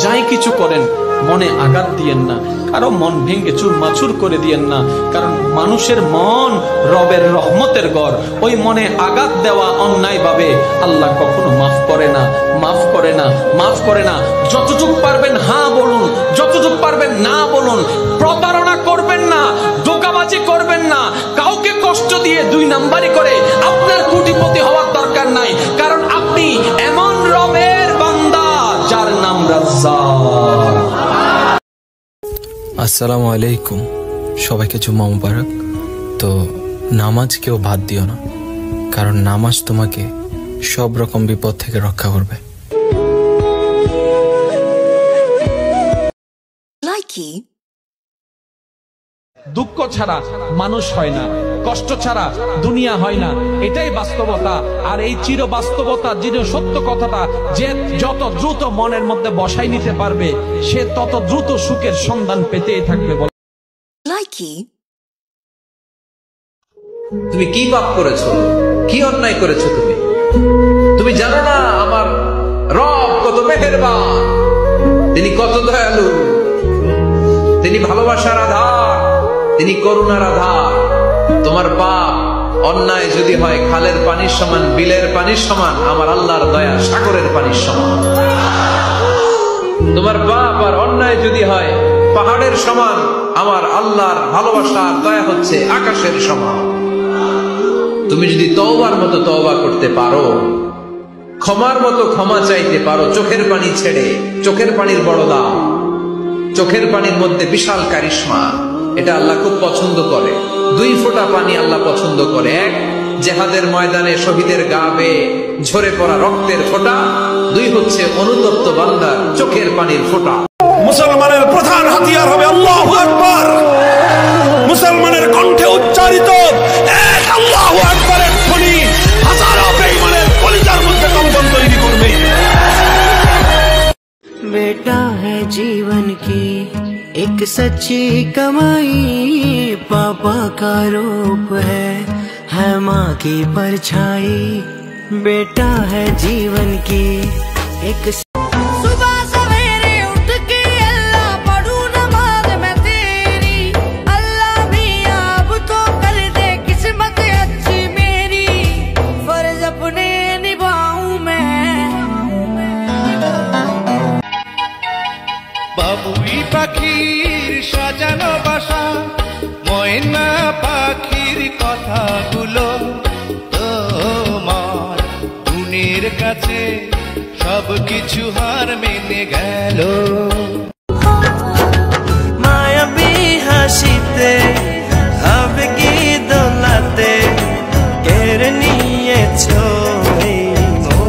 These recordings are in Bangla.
যাই কিছু করেন মনে আঘাত দিয়েন না, কারো মন ভেঙে চুরমাচুর করে দিয়েন না, কারণ মানুষের মন রবের রহমতের ঘর। ওই মনে আঘাত দেওয়া অন্যায় ভাবে আল্লাহ কখনো মাফ করে না, মাফ করে না, মাফ করে না। যতটুক পারবেন হ্যাঁ বলুন, যতটুক পারবেন না বলুন। প্রতারণা করবেন না, ধোঁকাবাজি করবেন না, কাউকে কষ্ট দিয়ে দুই নাম্বারি করে আপনার কোটিপতি হওয়ার দরকার নাই, কারণ আপনি এমন রবের বান্দা যার নাম রাজ্জাক। আসসালামু আলাইকুম, সবাইকে জুম্মা মুবারক। তো নামাজ কেউ বাদ দিও না, কারণ নামাজ তোমাকে সব রকম বিপদ থেকে রক্ষা করবে। দুঃখ ছাড়া মানুষ হয় না, কষ্ট ছাড়া দুনিয়া হয় না, এটাই বাস্তবতা। আর এই চির বাস্তবতা, চির সত্য কথাটা যে যত দ্রুত মনের মধ্যে বসাই নিতে পারবে, সে তত দ্রুত সুখের সন্ধান পেতেই থাকবে। তুমি কি পাপ করেছো, কি অন্যায় করেছো? তুমি জানো না আমার রব কত মেহেরবান, তিনি কত দয়ালু, তিনি ভালোবাসার আধার, তিনি করুণার আধার। তোমার পাপ অন্যায় যদি হয় খালের পানির সমান, বিলের পানির সমান, আমার আল্লাহর দয়া সাগরের পানির সমান। তোমার পাপ আর অন্যায় যদি হয় পাহাড়ের সমান, আমার আল্লাহর ভালোবাসার দয়া হচ্ছে আকাশের সমান। তুমি যদি তওবার মতো তওবা করতে পারো, ক্ষমার মতো ক্ষমা চাইতে পারো, চোখের পানি ছেড়ে, চোখের পানির বড় দাম, চোখের পানির মধ্যে বিশাল কারিশমা, এটা আল্লাহ খুব পছন্দ করে। 2 ফোঁটা পানি আল্লাহ পছন্দ করে। এক, জেহাদের ময়দানে শহীদের গা বেয়ে ঝরে পড়া রক্তের ফোঁটা। 2 হচ্ছে অনুতপ্ত বান্দার চোখের পানির ফোঁটা। মুসলমানের প্রধান হাতিয়ার হবে আল্লাহু আকবার। মুসলমানের কণ্ঠে উচ্চারিত এক আল্লাহু আকবারের ধ্বনি হাজারো বেঈমানের কলিজার মধ্যে কম্পন তৈরি করবে। बेटा है जीवन की एक सच्ची कमाई, पापा का रूप है माँ की परछाई। बेटा है जीवन की एक सुबह सवेरे उठ के अल्लाह पढ़ू नमाज मैं तेरी, अल्लाह भी अब तो कर दे किस्मत अच्छी मेरी, फर्ज अपने निभाऊं मैं। বাবুই পাখির সাজানো বাসা, ময়না পাখির কথাগুলো তোমার গুণের কাছে সবকিছু হার মেনে গেল। মায়াবী হাসিতে আবেগী দোলাতে কেড়ে নিয়েছো এই মন।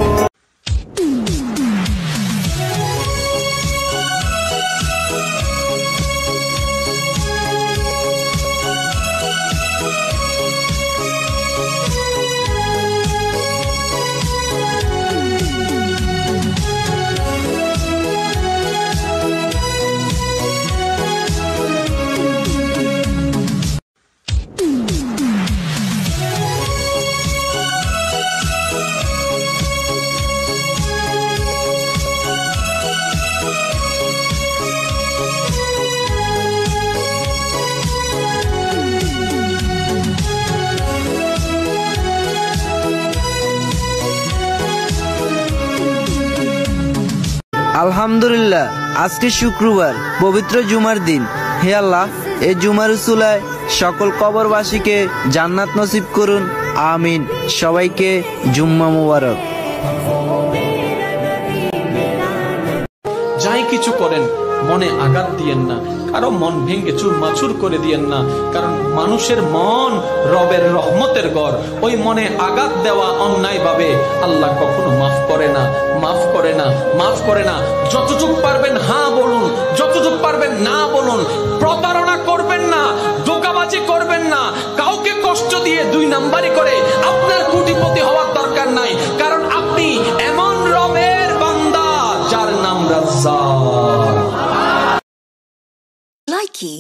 আলহামদুলিল্লাহ, আজকে শুক্রবার, পবিত্র জুমার দিন। হে আল্লাহ, এই জুমার উসুলায় সকল কবরবাসীকে জান্নাত নসিব করুন, আমিন। সবাইকে জুম্মা মুবারক। যাই কিছু করেন মনে আঘাত দিয়েন না, কারো মন ভেঙে চুরমাচুর করে দিয়েন না, কারণ মানুষের মন রবের রহমতের ঘর। ওই মনে আঘাত দেওয়া অন্যায় ভাবে আল্লাহ কখনো মাফ করে না, মাফ করে না, মাফ করে না। যতটুক পারবেন হ্যাঁ বলুন, যতটুক পারবেন না বলুন। প্রতারণা করবেন না, ধোঁকাবাজি করবেন না, কাউকে কষ্ট দিয়ে দুই নাম্বারি করে আপনার কোটিপতি হওয়ার দরকার নাই, কারণ আপনি এমন রবের বান্দা যার নাম রাজ্জাক। Likey